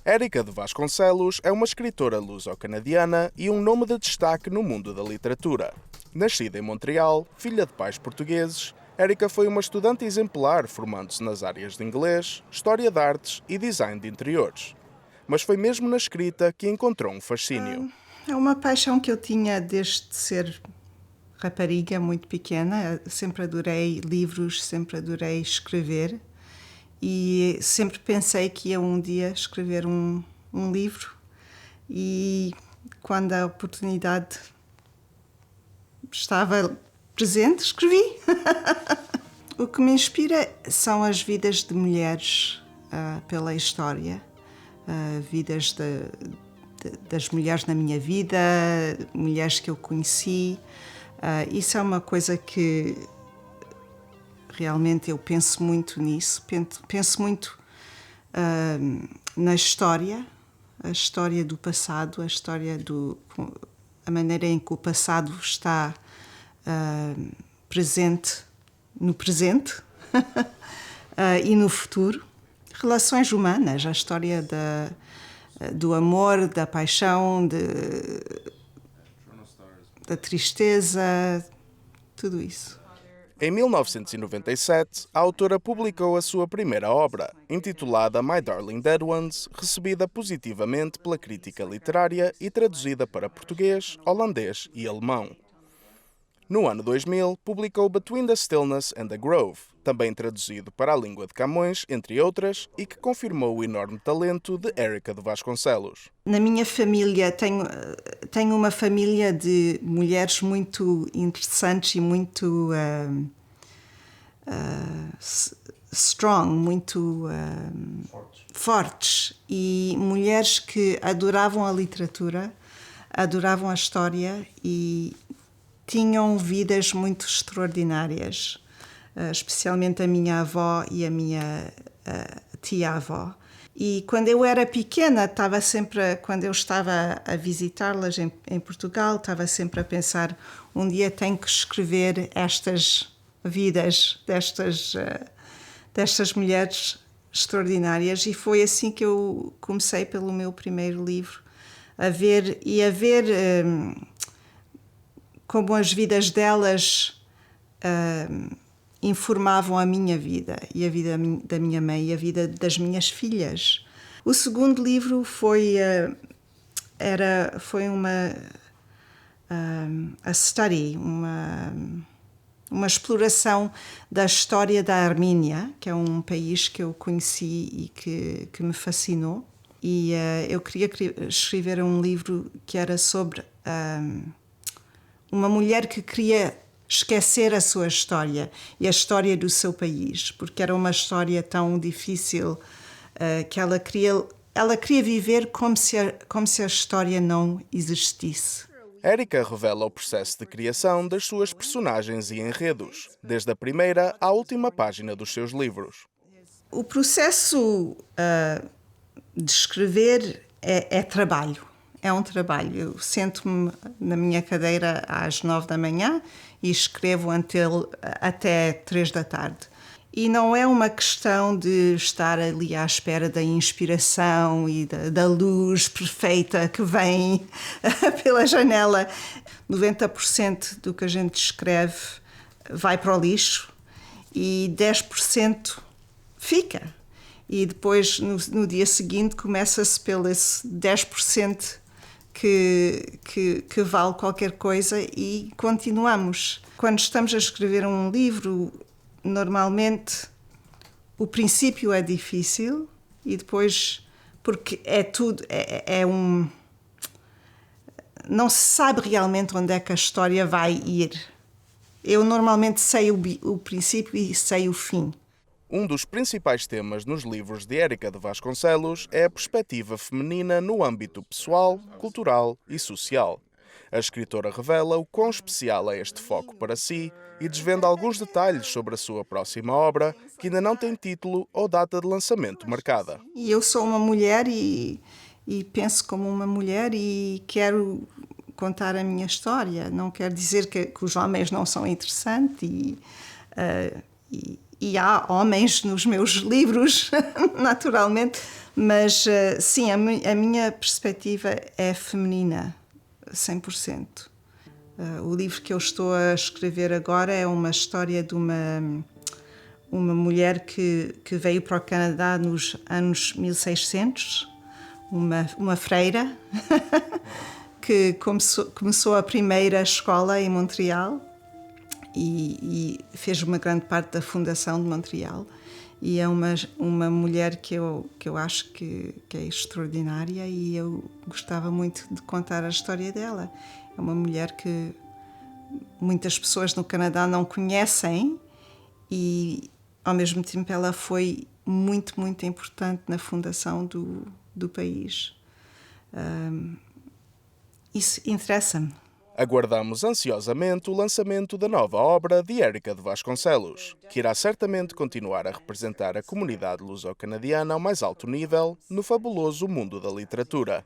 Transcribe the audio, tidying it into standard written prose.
Érica de Vasconcelos é uma escritora luso-canadiana e um nome de destaque no mundo da literatura. Nascida em Montreal, filha de pais portugueses, Érica foi uma estudante exemplar formando-se nas áreas de inglês, história de artes e design de interiores. Mas foi mesmo na escrita que encontrou um fascínio. É uma paixão que eu tinha desde ser rapariga, muito pequena. Sempre adorei livros, sempre adorei escrever e sempre pensei que ia um dia escrever um livro, e quando a oportunidade estava presente, escrevi. O que me inspira são as vidas de mulheres pela história, vidas das mulheres na minha vida, mulheres que eu conheci. Isso é uma coisa que realmente eu penso muito nisso, penso muito na história, a história do passado, a maneira em que o passado está presente no presente e no futuro. Relações humanas, a história do amor, da paixão, da tristeza, tudo isso. Em 1997, a autora publicou a sua primeira obra, intitulada My Darling Dead Ones, recebida positivamente pela crítica literária e traduzida para português, holandês e alemão. No ano 2000, publicou Between the Stillness and the Grove, também traduzido para a língua de Camões, entre outras, e que confirmou o enorme talento de Érica de Vasconcelos. Na minha família, tenho uma família de mulheres muito interessantes e muito strong, muito fortes, e mulheres que adoravam a literatura, adoravam a história e tinham vidas muito extraordinárias, especialmente a minha avó e a minha tia-avó. E quando eu era pequena, quando eu estava a visitá-las em Portugal, estava sempre a pensar, um dia tenho que escrever estas vidas destas mulheres extraordinárias. E foi assim que eu comecei pelo meu primeiro livro, a ver como as vidas delas informavam a minha vida e a vida da minha mãe e a vida das minhas filhas. O segundo livro foi a study, uma exploração da história da Armênia, que é um país que eu conheci e que me fascinou. E eu queria escrever um livro que era sobre uma mulher que queria esquecer a sua história e a história do seu país, porque era uma história tão difícil que ela queria viver como se a história não existisse. Érica revela o processo de criação das suas personagens e enredos, desde a primeira à última página dos seus livros. O processo de escrever é trabalho. É um trabalho. Eu sento-me na minha cadeira às 9 da manhã e escrevo até 3 da tarde. E não é uma questão de estar ali à espera da inspiração e da luz perfeita que vem pela janela. 90% do que a gente escreve vai para o lixo e 10% fica. E depois, no dia seguinte, começa-se pelo esse 10% que vale qualquer coisa e continuamos. Quando estamos a escrever um livro, normalmente o princípio é difícil e depois, porque não se sabe realmente onde é que a história vai ir. Eu normalmente sei o princípio e sei o fim. Um dos principais temas nos livros de Érica de Vasconcelos é a perspectiva feminina no âmbito pessoal, cultural e social. A escritora revela o quão especial é este foco para si e desvenda alguns detalhes sobre a sua próxima obra, que ainda não tem título ou data de lançamento marcada. E eu sou uma mulher e penso como uma mulher e quero contar a minha história. Não quer dizer que os homens não são interessantes e há homens nos meus livros, naturalmente, Mas, sim, a minha perspectiva é feminina, 100%. O livro que eu estou a escrever agora é uma história de uma mulher que veio para o Canadá nos anos 1600, uma freira, que começou a primeira escola em Montreal e fez uma grande parte da fundação de Montreal. E é uma mulher que eu acho que é extraordinária e eu gostava muito de contar a história dela. É uma mulher que muitas pessoas no Canadá não conhecem e, ao mesmo tempo, ela foi muito, muito importante na fundação do país. Isso interessa-me. Aguardamos ansiosamente o lançamento da nova obra de Érica de Vasconcelos, que irá certamente continuar a representar a comunidade luso-canadiana ao mais alto nível no fabuloso mundo da literatura.